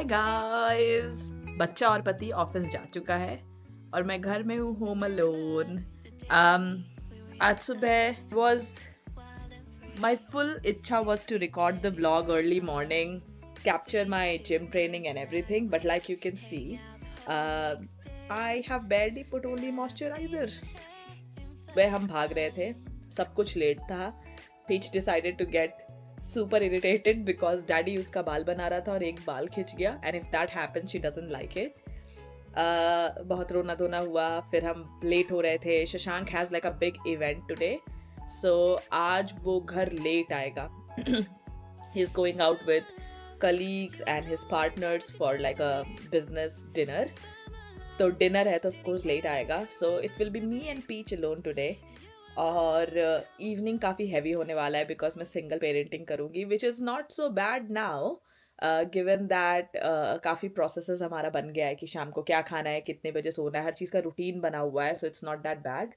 Hi guys. बच्चा और पति ऑफिस जा चुका है और मैं घर में हूँ होम अलोन। आज सुबह was my full इच्छा was to record the vlog early morning, capture my gym training and everything, but like you can see, I have barely put only moisturizer. वह हम भाग रहे थे, सब कुछ लेट था. Peach decided to get super irritated because daddy उसका बाल बना रहा था और एक बाल खिंच गया, and if that happens she doesn't like it. बहुत रोना धोना हुआ. फिर हम लेट हो रहे थे. Shashank has like a big event today, so आज वो घर लेट आएगा. He is going out with colleagues and his partners for like a business dinner. तो डिनर है तो ऑफ कोर्स लेट आएगा. So it will be me and Peach alone today. और evening काफ़ी हैवी होने वाला है बिकॉज मैं सिंगल पेरेंटिंग करूँगी, which is not so bad now given that काफ़ी प्रोसेसेस हमारा बन गया है कि शाम को क्या खाना है, कितने बजे सोना है, हर चीज़ का रूटीन बना हुआ है. So it's not that bad.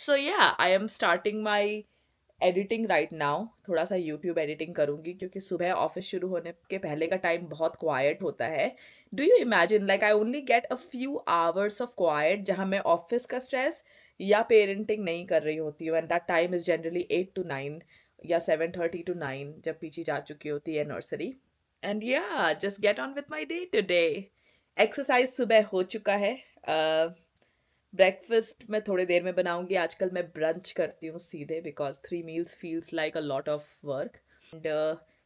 So yeah I am starting my editing right now. थोड़ा सा यूट्यूब एडिटिंग करूँगी क्योंकि सुबह ऑफिस शुरू होने के पहले का टाइम बहुत क्वाइट होता है. Do you imagine like I only get a few hours of quite जहाँ मैं ऑफिस का स्ट्रेस या पेरेंटिंग नहीं कर रही होती हूँ. And that time is generally 8 to 9 या 7:30 to 9 जब पीछे जा चुकी होती है नर्सरी. एंड या just get on with my day today. Exercise सुबह हो चुका है. ब्रेकफास्ट मैं थोड़ी देर में बनाऊंगी. आजकल मैं ब्रंच करती हूँ सीधे because 3 meals feels like a lot of work. And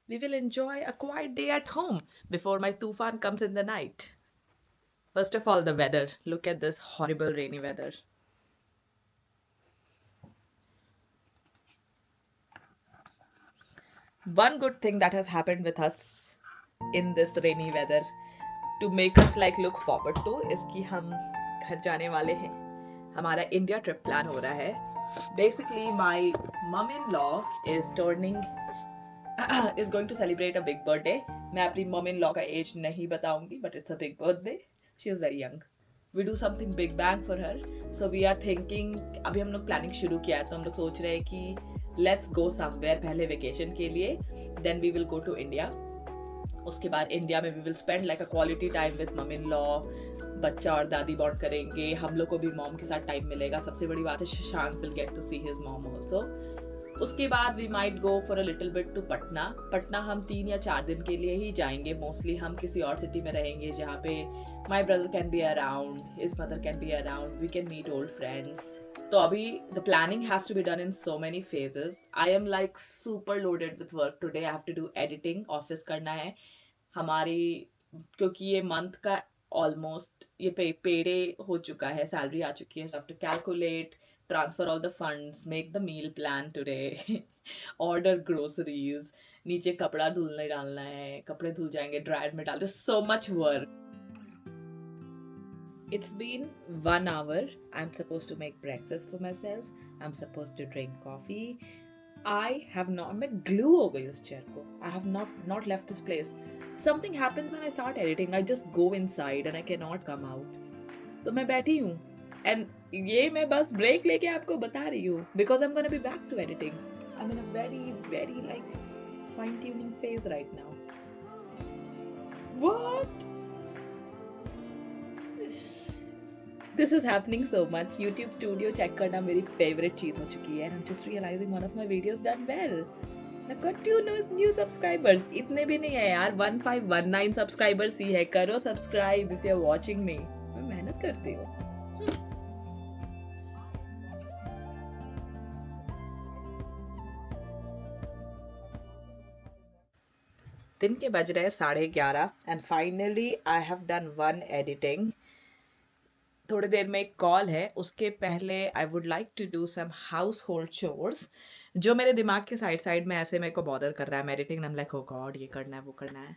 we will enjoy a quiet day at home before my tufan comes in the night. First of all, the weather. Look at this horrible rainy weather. One good thing that has happened with us in this rainy weather to make us like look forward to is कि हम घर जाने वाले हैं. हमारा India trip plan हो रहा है. Basically, my mom-in-law is going to celebrate a big birthday. मैं अपनी mom-in-law का एज नहीं बताऊंगी, but it's a big birthday. She is very young. We do something big bang for her. So we are thinking, अभी हम लोग planning शुरू किया है तो हम लोग सोच रहे हैं कि let's go somewhere पहले वेकेशन के लिए, then we will go to India. उसके बाद इंडिया में we will spend like a quality time with mom-in-law. बच्चा और दादी बॉन्ड करेंगे. हम लोग को भी मॉम के साथ टाइम मिलेगा. सबसे बड़ी बात है Shashank will get to see his mom also. उसके बाद we might go for a little bit to Patna. Patna हम 3 या 4 दिन के लिए ही जाएंगे. मोस्टली हम किसी और सिटी में रहेंगे जहाँ पे my brother can be around, his mother can be around, we can meet old friends. तो अभी the planning has to be done in so many phases. I am like super loaded with work today. I have to do editing, office करना है हमारी, क्योंकि ये month का almost ये पेडे हो चुका है, सैलरी आ चुकी है. So have to calculate, transfer all the funds, make the meal plan today, order groceries, नीचे कपड़ा धुलने डालना है, कपड़े धुल जाएंगे, ड्रायर में डाल दे. So much work. It's been 1 hour. I'm supposed to make breakfast for myself. I'm supposed to drink coffee. I have not. मैं glue हो गई उस chair को. I have not left this place. Something happens when I start editing. I just go inside and I cannot come out. तो मैं बैठी हूँ. And ये मैं बस break लेके आपको बता रही हूँ because I'm gonna be back to editing. I'm in a very like fine tuning phase right now. What? This is happening so much. YouTube Studio check करना मेरी favorite चीज़ हो चुकी है. And I'm just realizing one of my videos done well. I've got 2 new subscribers. इतने भी नहीं है यार. 1519 subscribers ही है. करो subscribe if you're watching me. मैं मेहनत करती हूँ. दिन के बज रहे 11:30 and finally I have done one editing. थोड़ी देर में एक कॉल है. उसके पहले I would like to do some household chores जो मेरे दिमाग के साइड में ऐसे मेरे को बॉदर कर रहा है. Editing I'm like, oh God, ये करना है वो करना है.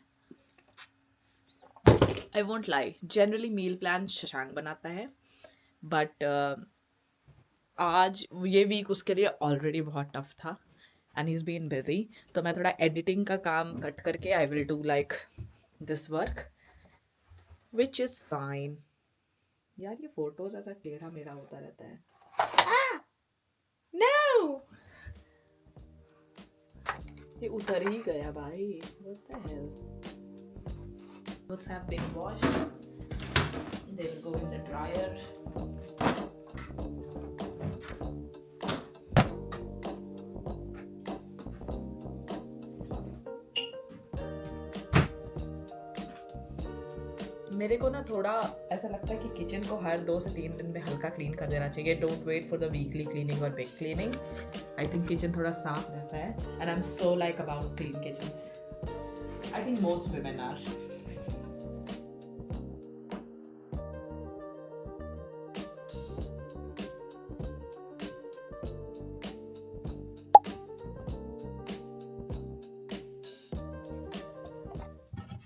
I won't lie, generally meal plan Shashank बनाता है, बट आज ये वीक उसके लिए ऑलरेडी बहुत टफ था and he is been busy. तो मैं थोड़ा एडिटिंग का काम कट करके I will do like this work which is fine. यार ये फोटोज ऐसा टेढ़ा मेढ़ा होता रहता है. No! ये उतर ही गया भाई. What the hell? Clothes have been washed. They will go in the dryer. मेरे को ना थोड़ा ऐसा लगता है कि किचन को हर 2 से 3 दिन में हल्का क्लीन कर देना चाहिए. Don't wait for the weekly cleaning और big cleaning. I think kitchen थोड़ा साफ रहता है. And I am so like about clean kitchens. I think most women are.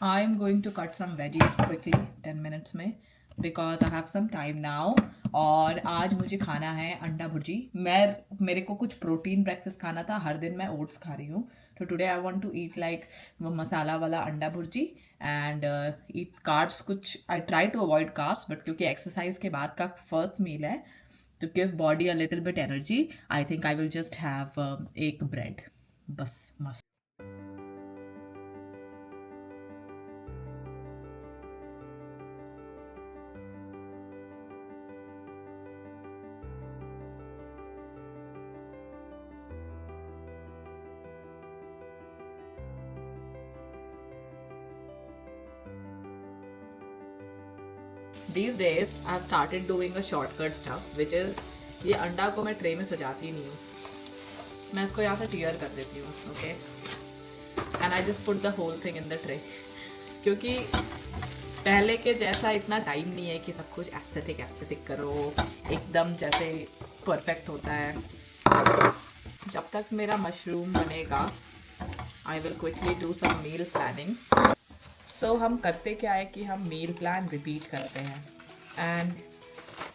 I am going to cut some veggies quickly 10 minutes में because I have some time now. और आज मुझे खाना है अंडा भुर्जी. मेरे को कुछ प्रोटीन ब्रेकफास्ट खाना था. हर दिन मैं ओट्स खा रही हूँ. तो today I want to eat like masala वाला अंडा भुर्जी एंड ईट कार्ब्स. कुछ I try to avoid carbs but क्योंकि एक्सरसाइज के बाद का फर्स्ट मील है to give body a little bit energy, I think I will just have egg bread. बस मस्त. These days I've started doing a shortcut stuff which is ये अंडा को मैं ट्रे में सजाती नहीं हूँ. मैं इसको यहाँ से टीयर कर देती हूँ. Okay and I just put the whole thing in the tray. क्योंकि पहले के जैसा इतना टाइम नहीं है कि सब कुछ एस्थेटिक करो एकदम जैसे परफेक्ट होता है. जब तक मेरा मशरूम बनेगा I will quickly do some meal planning. So हम करते क्या है कि हम मील प्लान रिपीट करते हैं. एंड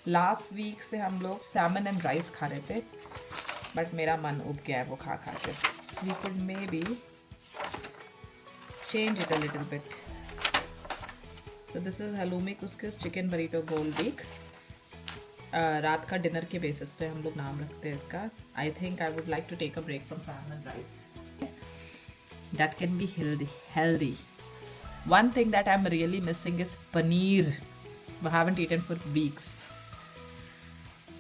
लास्ट वीक से हम लोग सैमन एंड राइस खा रहे थे बट मेरा मन उब गया है वो खा के. We could maybe change it a little bit. So this is halloumi couscous chicken burrito bowl week. रात का डिनर के बेसिस पे हम लोग नाम रखते हैं इसका. I think I would like to take a break from salmon and rice. That can be healthy. One thing that I'm really missing is paneer. I haven't eaten for weeks.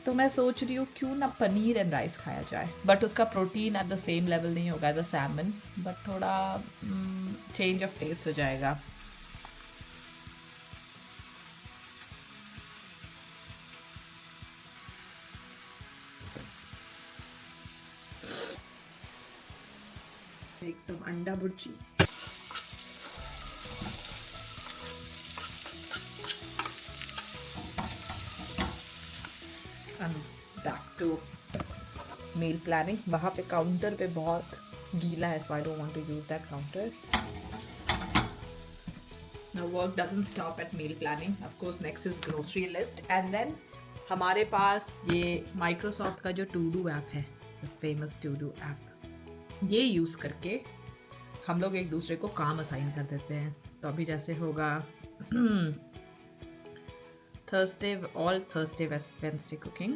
तो मैं सोच रही हूँ क्यों ना पनीर एंड राइस खाया जाए. But उसका protein at the same level नहीं होगा एज अ सैमन बट थोड़ा चेंज ऑफ टेस्ट हो जाएगा. Make some anda bhurji. Back to meal planning. वहाँ पे काउंटर पे बहुत गीला है so I don't want to use that counter. Now work doesn't stop at meal planning. Of course next is grocery list and then हमारे पास ये माइक्रोसॉफ्ट का जो टू डू ऐप है फेमस टू डू ऐप. ये use करके हम लोग एक दूसरे को काम असाइन कर देते हैं. तो अभी जैसे होगा Thursday all Thursday Wednesday cooking.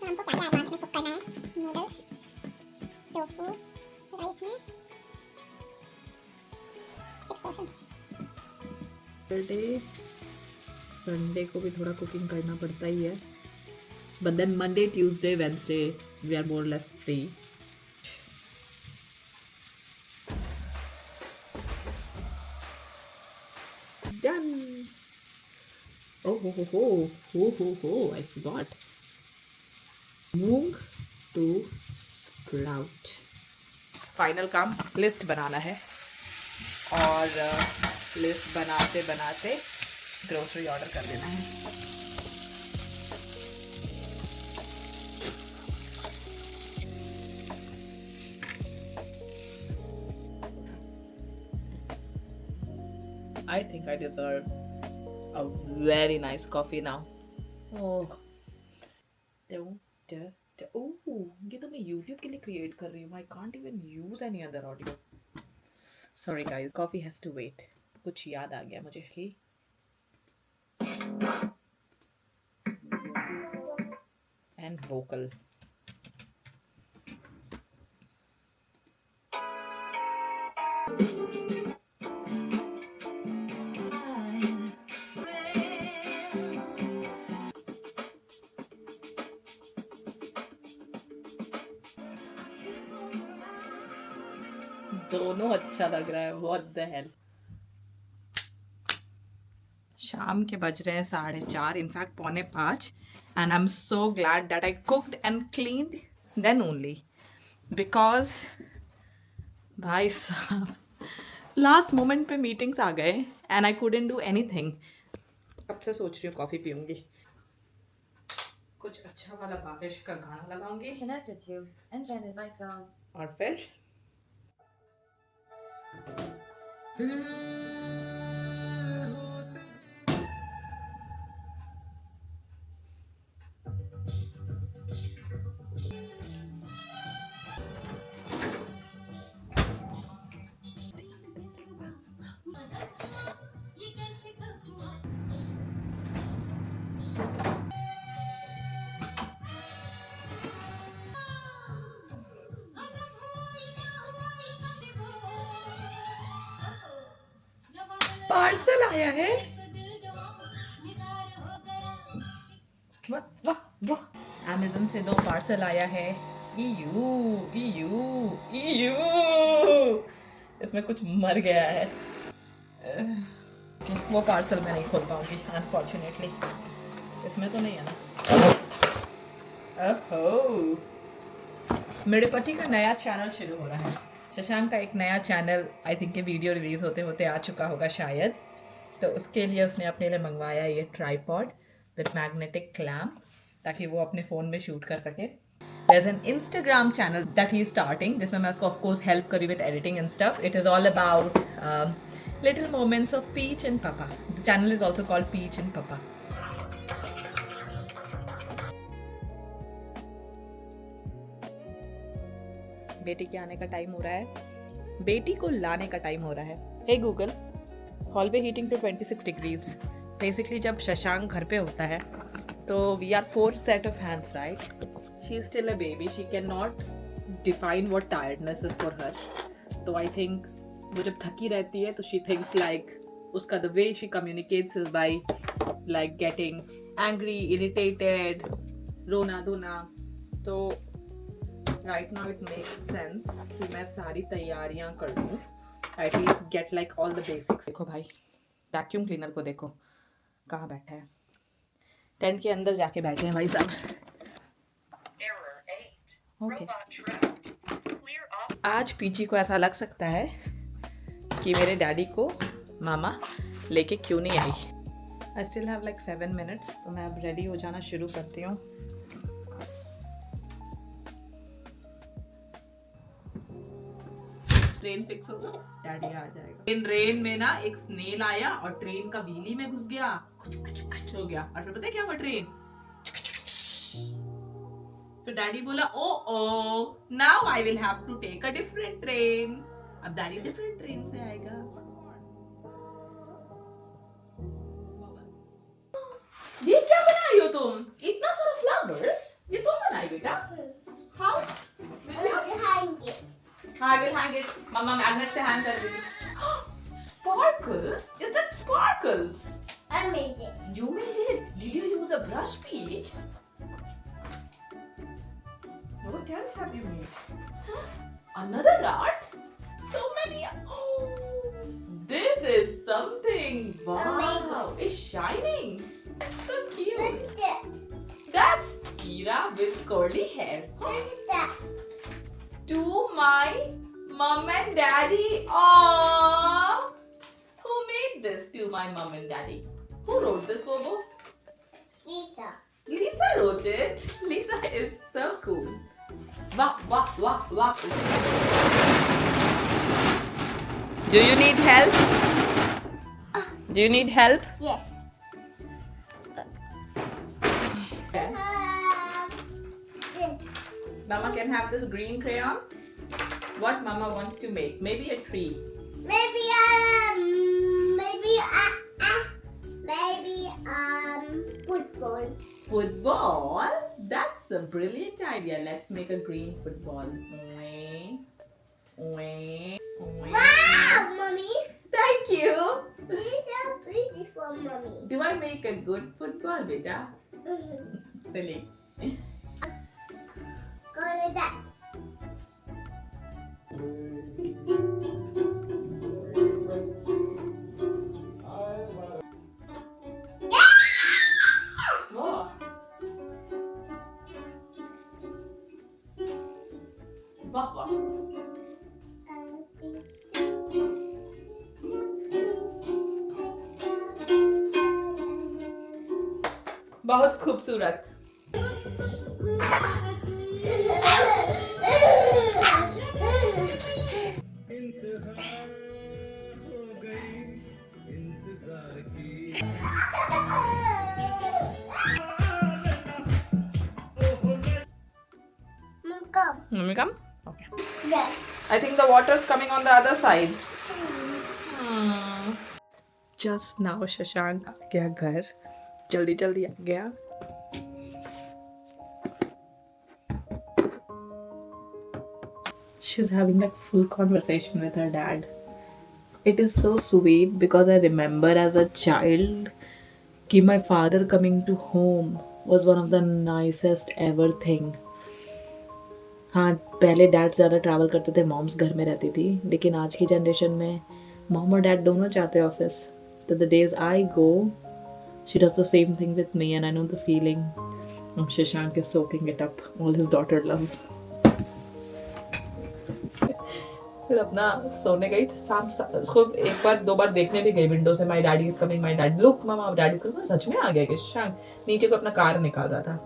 हमको क्या क्या एडवांस में कुक करना है. नूडल्स टोफू राइस में 6 पोर्शंस. सैटरडे संडे को भी थोड़ा कुकिंग करना पड़ता ही है but then Monday Tuesday Wednesday we are more less free. Done. Oh, I forgot. Moong to sprout. Final काम लिस्ट बनाना है और लिस्ट बनाते बनाते ग्रोसरी ऑर्डर कर देना है. I think I deserve a very nice coffee now. Oh, ये तो मैं YouTube के लिए क्रिएट कर रही हूँ. I can't even use any other audio. Sorry guys, coffee has to wait. कुछ याद आ गया मुझे कि and vocal. दोनों अच्छा लग रहा है. What the hell? शाम के बज रहे हैं 4:30, in fact 4:45, and I'm so glad that I cooked and cleaned then only, because भाई साहब लास्ट मोमेंट पे मीटिंग्स आ गए and I couldn't do anything. अब से सोच रही हूँ कॉफ़ी पीऊँगी, कुछ अच्छा वाला बारिश का गाना लगाऊंगी Connected to Engine is iPhone. और फिर पार्सल आया है. वाह वाह वाह, अमेज़न से 2 पार्सल आया है. ईयू ईयू ईयू, इसमें कुछ मर गया है. वो पार्सल मैं नहीं खोल पाऊंगी अनफॉर्चुनेटली. इसमें तो नहीं है ना. ओहो, मेरे पति का नया चैनल शुरू हो रहा है. शशांक का एक नया चैनल, आई थिंक ये वीडियो रिलीज होते होते आ चुका होगा शायद. तो उसके लिए उसने अपने लिए मंगवाया ये ट्राईपॉड विद मैग्नेटिक क्लैम्प, ताकि वो अपने फ़ोन में शूट कर सके. There's an Instagram channel that he is starting, जिसमें मैं उसको of course help करी with editing and stuff. It is all about little moments of Peach and Papa. The channel is also called Peach and Papa. बेटी के आने का time हो रहा है, बेटी को लाने का टाइम हो रहा है. Hey Google, hallway heating to 26 degrees. Basically जब शशांक घर पे होता है तो we are 4 set of hands, right? She is still a baby, she can not define what tiredness is for her. तो आई थिंक वो जब थकी रहती है तो शी थिंक्स लाइक उसका the way she communicates is by like getting angry, irritated, रोना धोना. तो right now it makes sense कि मैं सारी तैयारियां कर लूँ, at least get like all the basics. देखो भाई, वैक्यूम क्लीनर को देखो कहाँ बैठा है. टेंट के अंदर जाके बैठे हैं भाई साहब. ओके, आज पीची को ऐसा लग सकता है कि मेरे डैडी को मामा लेके क्यों नहीं आई. I still have like 7 minutes, तो मैं अब रेडी हो जाना शुरू करती हूँ. ट्रेन फिक्स होगा, डैडी आ जाएगा. इन रेन में ना एक स्नेल आया और ट्रेन का व्हीली में घुस गया, हो गया. और फिर पता है क्या हुआ? ट्रेन. फिर डैडी बोला oh oh now I will have to take a different train. अब डैडी डिफरेंट ट्रेन से आएगा. ये क्या बनाई हो तुम? इतना सारा फ्लावर्स ये तुम बनाई बेटा? How? I will hang it. Mama magnet से hang कर देगी. Sparkles? Is that sparkles? I made it. You made it. Did you use a brush, Peach? What else have you made? Another art? So many. Oh, this is something. Wow, Amazing. it's shining. It's so cute. Look at this. That's Kira with curly hair. Look at that. To my mom and daddy. Aww. Who made this to my mom and daddy? Who wrote this, Bobo? Lisa. Lisa wrote it. Lisa is so cool. Wah, wah, wah, wah. Do you need help? Do you need help? Yes. This. Mama can have this green crayon. What Mama wants to make? Maybe a tree. Maybe football. Football? That's a brilliant idea. Let's make a green football. Wow, mommy. Thank you. These are pretty for mommy. Do I make a good football, beta? Silly. Go to that. बहुत खूबसूरत। Come. Mummy, come. Okay. Yes. I think the water's coming on the other side. Just now Shashank आ गया घर, जल्दी जल्दी आ गया। She's having that full conversation with her dad. It is so sweet because I remember as a child कि my father coming to home was one of the nicest ever thing. हाँ, पहले dad ज़्यादा travel करते थे, moms घर में रहती थी, लेकिन आज की जनरेशन में मॉम और डैड दोनों जाते हैं ऑफिस। तो the days I go she does the same thing with me and I know the feeling. Shashank is soaking it up, all his daughter love. फिर अपना सोने गई, शाम उसको एक बार दो बार देखने भी गई विंडो से, my daddy is coming, my daddy look mama daddy is coming. सच में आ गया कि शशांक नीचे को अपना कार निकाल रहा था।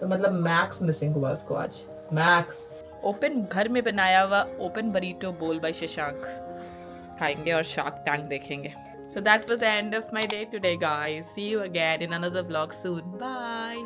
तो मतलब मैक्स मिसिंग हुआ उसको आज, मैक्स। ओपन घर में बनाया हुआ ओपन बरीटो बोल बाय शशांक खाएंगे और शार्क टैंक देखेंगे। So that was the end of my day today, guys. See you again in another vlog soon. Bye.